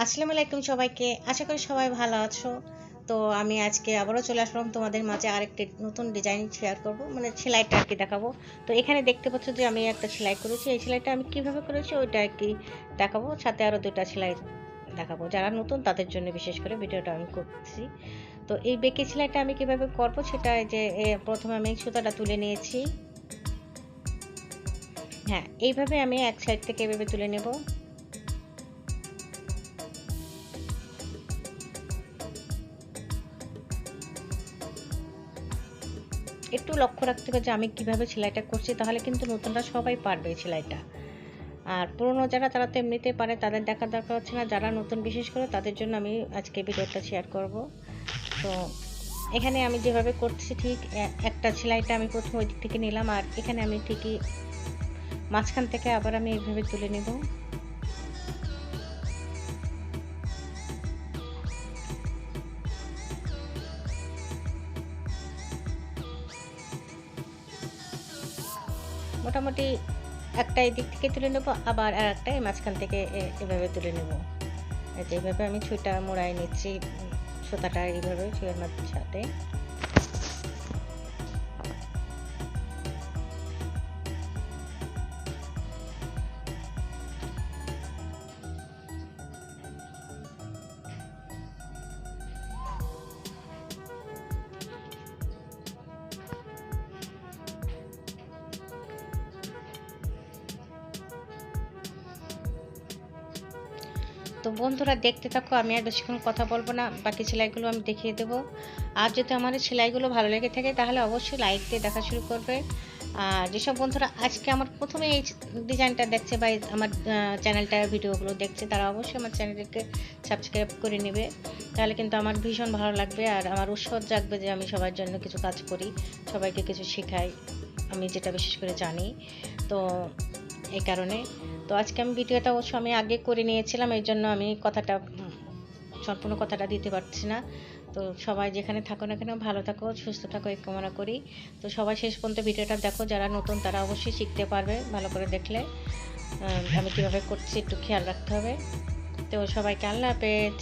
আসসালামু আলাইকুম সবাইকে। আশা করি সবাই ভালো আছো। তো আমি আজকে আবারও চলে আসলাম তোমাদের মাঝে আরেকটি নতুন ডিজাইন শেয়ার করব, মানে সেলাইটা আর কি দেখাবো। তো এখানে দেখতে পাচ্ছ যে আমি একটা সেলাই করেছি। এই সেলাইটা আমি কিভাবে করেছি ওইটা আর কি দেখাবো, সাথে আরও দুটা সেলাই দেখাবো। যারা নতুন তাদের জন্য বিশেষ করে ভিডিওটা আমি করছি। তো এই বেঁকে সেলাইটা আমি কিভাবে করব সেটা যে প্রথমে আমি সুতাটা তুলে নিয়েছি। হ্যাঁ, এইভাবে আমি এক সাইড থেকে এভাবে তুলে নেব। একটু লক্ষ্য রাখতে হবে যে আমি কিভাবে সেলাইটা করছি, তাহলে কিন্তু নতুনরা সবাই পারবে এই সেলাইটা। আর পুরনো যারা তারা তো এমনিতেই পারে, তাদের দেখার দরকার হচ্ছে না। যারা নতুন বিশেষ করে তাদের জন্য আমি আজকে ভিডিওটা শেয়ার করব। তো এখানে আমি যেভাবে করছি ঠিক একটা সেলাইটা আমি প্রথমে ওই দিক থেকে নিলাম, আর এখানে আমি ঠিকই মাঝখান থেকে আবার আমি এইভাবে তুলে নেব। মোটামুটি একটা এই দিক থেকে তুলে নেব, আবার আর একটা মাঝখান থেকে এভাবে তুলে নেব। এইভাবে আমি ছুঁটা মোড়াই নিচ্ছি, সুতাটা এইভাবে ছুঁয়ের সাথে। তো বন্ধুরা দেখতে থাকো, আমি আর বেশিক্ষণ কথা বলবো না, বাকি সেলাইগুলো আমি দেখিয়ে দেবো। আর যদি আমার এই সেলাইগুলো ভালো লেগে থাকে তাহলে অবশ্যই লাইক দিয়ে দেখা শুরু করবে। আর যেসব বন্ধুরা আজকে আমার প্রথমে এই ডিজাইনটা দেখছে বা আমার চ্যানেলটা ভিডিওগুলো দেখছে, তারা অবশ্যই আমার চ্যানেলকে সাবস্ক্রাইব করে নেবে। তাহলে কিন্তু আমার ভীষণ ভালো লাগবে, আর আমার উৎসাহ জাগবে যে আমি সবার জন্য কিছু কাজ করি, সবাইকে কিছু শেখাই, আমি যেটা বিশেষ করে জানি। তো এই কারণে তো আজকে আমি ভিডিওটা অবশ্য আমি আগে করে নিয়েছিলাম, এই জন্য আমি সম্পূর্ণ কথাটা দিতে পারছি না। তো সবাই যেখানে থাকো না কেন ভালো থাকো, সুস্থ থাকো, এই কামনা করি। তো সবাই শেষ পর্যন্ত ভিডিওটা দেখো, যারা নতুন তারা অবশ্যই শিখতে পারবে ভালো করে দেখলে। আমি কীভাবে করছি একটু খেয়াল রাখতে হবে। তো সবাইকে আল্লাহ হাফেজ।